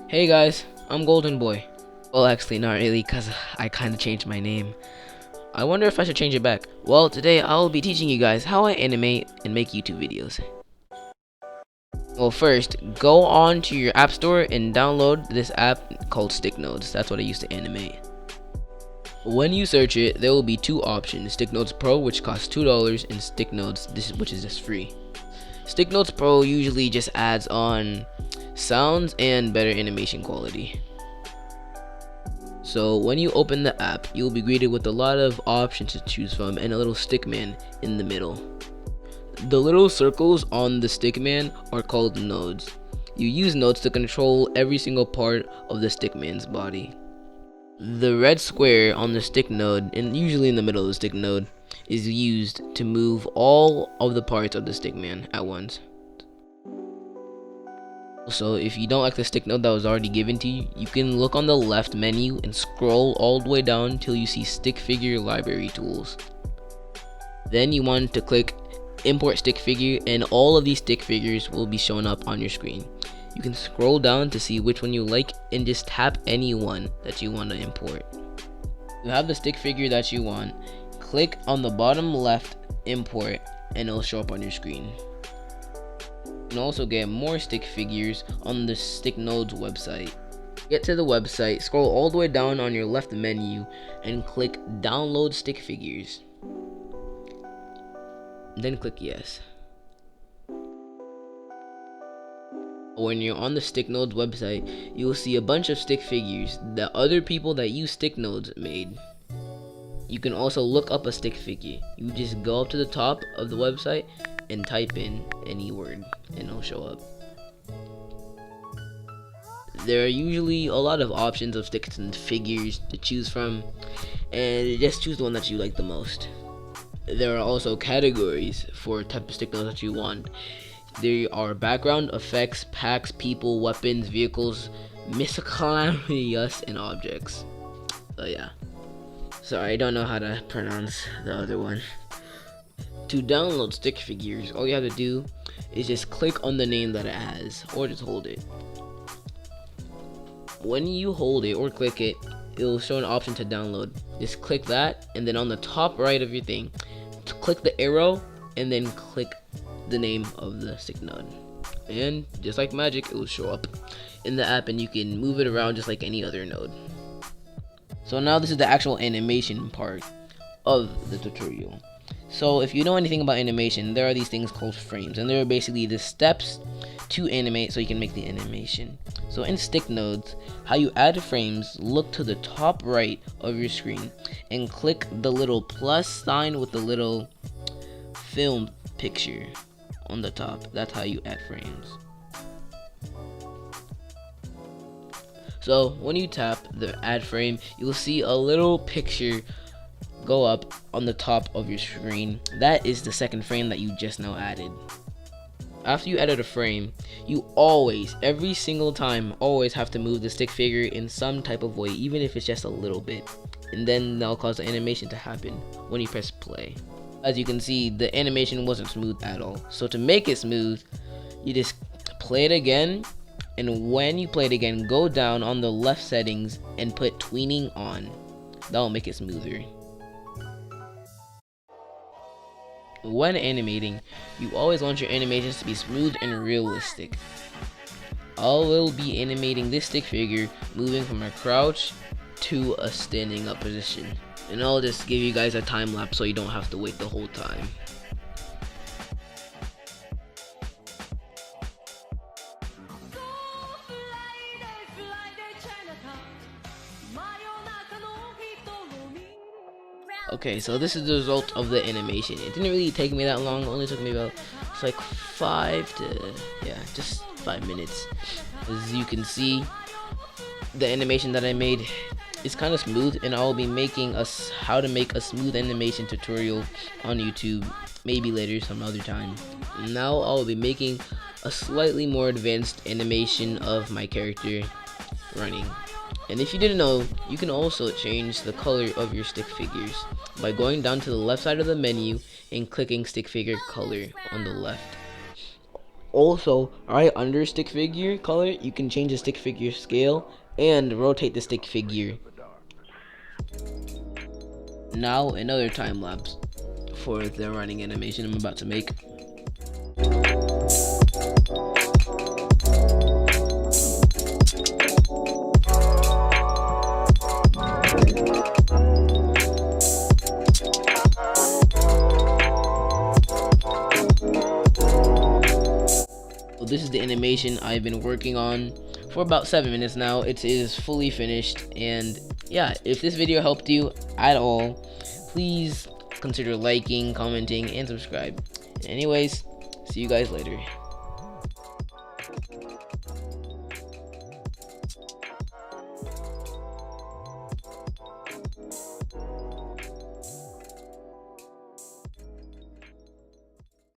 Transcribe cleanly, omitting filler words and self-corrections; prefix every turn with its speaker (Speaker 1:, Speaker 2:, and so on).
Speaker 1: Hey guys, I'm Golden Boy. Well, actually, not really, because I kinda changed my name. I wonder if I should change it back. Well, today I'll be teaching you guys how I animate and make YouTube videos. Well, first, go on to your app store and download this app called StickNotes. That's what I use to animate. When you search it, there will be two options: StickNotes Pro, which costs $2, and StickNotes, which is just free. StickNotes Pro usually just adds on sounds and better animation quality. So when you open the app, you'll be greeted with a lot of options to choose from and a little stickman in the middle. The little circles on the stickman are called nodes. You use nodes to control every single part of the stickman's body. The red square on the stick node, and usually in the middle of the stick node, is used to move all of the parts of the stickman at once. So if you don't like the stick node that was already given to you, you can look on the left menu and scroll all the way down till you see stick figure library tools. Then you want to click import stick figure, and all of these stick figures will be shown up on your screen. You can scroll down to see which one you like and just tap any one that you want to import. You have the stick figure that you want, click on the bottom left import and it'll show up on your screen. You can also get more stick figures on the StickNodes website. Get to the website, scroll all the way down on your left menu and click download stick figures. Then click yes. When you're on the StickNodes website, you will see a bunch of stick figures that other people that use StickNodes made. You can also look up a stick figure. You just go up to the top of the website and type in any word and it'll show up. There are usually a lot of options of sticks and figures to choose from, and just choose the one that you like the most. There are also categories for type of StickNodes that you want. There are background, effects, packs, people, weapons, vehicles, miscellaneous, and objects. So yeah. Sorry, I don't know how to pronounce the other one. To download stick figures, all you have to do is just click on the name that it has, or just hold it. When you hold it or click it, it'll show an option to download. Just click that, and then on the top right of your thing, click the arrow, and then click the name of the stick node, and just like magic, it will show up in the app and you can move it around just like any other node. So now this is the actual animation part of the tutorial. So if you know anything about animation, there are these things called frames, and they're basically the steps to animate so you can make the animation. So in StickNodes, how you add frames, look to the top right of your screen and click the little plus sign with the little film picture on the top. That's how you add frames. So when you tap the add frame, you'll see a little picture go up on the top of your screen. That is the second frame that you just now added. After you added a frame, you always, every single time, always have to move the stick figure in some type of way, even if it's just a little bit, and then that'll cause the animation to happen when you press play. As you can see, the animation wasn't smooth at all. So to make it smooth, you just play it again, and when you play it again, go down on the left settings and put tweening on. That'll make it smoother. When animating, you always want your animations to be smooth and realistic. I will be animating this stick figure moving from a crouch to a standing up position, and I'll just give you guys a time lapse so you don't have to wait the whole time. Okay, so this is the result of the animation. It didn't really take me that long. It only took me about, it's like 5 minutes. As you can see, the animation that I made is kind of smooth, and I'll be making how to make a smooth animation tutorial on YouTube, maybe later some other time. Now I'll be making a slightly more advanced animation of my character running. And if you didn't know, you can also change the color of your stick figures by going down to the left side of the menu and clicking stick figure color on the left. Also, right under stick figure color, you can change the stick figure scale and rotate the stick figure. Now another time lapse for the running animation I'm about to make. So this is the animation I've been working on for about 7 minutes now. It is fully finished, and yeah, if this video helped you at all, please consider liking, commenting, and subscribe. Anyways, see you guys later.